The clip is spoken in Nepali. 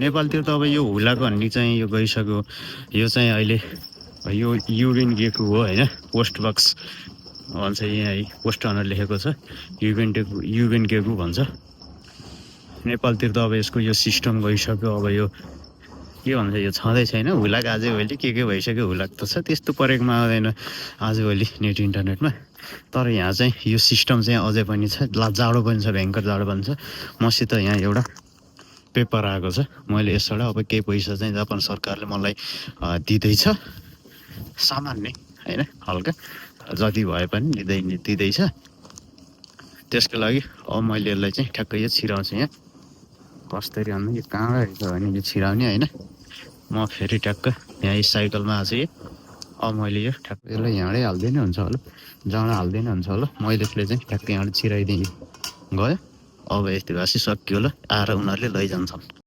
नेपालतिर त अब यो हुलाको भन्ने चाहिँ यो गइसक्यो यो चाहिँ अहिले यो युरेन गएको हो होइन पोस्ट बक्स भन्छ यहाँ है पोस्ट भनेर लेखेको छ युरेन गएको भन्छ नेपालतिर त अब यसको यो सिस्टम गइसक्यो अब यो के भन्छ यो छँदै छैन हुलाक आजभोलि के भइसक्यो हुलाक त छ त्यस्तो परेकोमा आउँदैन आजभोलि नेट इन्टरनेटमा तर यहाँ चाहिँ यो सिस्टम चाहिँ अझै पनि छ जाडो पनि छ भयङ्कर जाडो पनि छ मसित यहाँ एउटा पेपर आएको छ मैले यसबाट अब केही पैसा चाहिँ जापान सरकारले मलाई दिँदैछ सामान्य होइन हल्का जति भए पनि दिँदैछ त्यसको लागि अब मैले यसलाई चाहिँ ठ्याक्कै यो छिराउँछु यहाँ कसरी भन्नु यो कहाँ रहेछ भने यो छिराउने होइन म फेरि ट्याक्क यहाँ साइकलमा आएको छु कि अब मैले यो ठ्याक्क यसलाई यहाँडै हाल्दै नै हुन्छ होला जहाँ हाल्दै नै हुन्छ होला मैले चाहिँ ठ्याक्क यहाँबाट छिराइदिएँ गयो अब यति भाषी सक्यो होला आएर उनीहरूले लैजान्छन्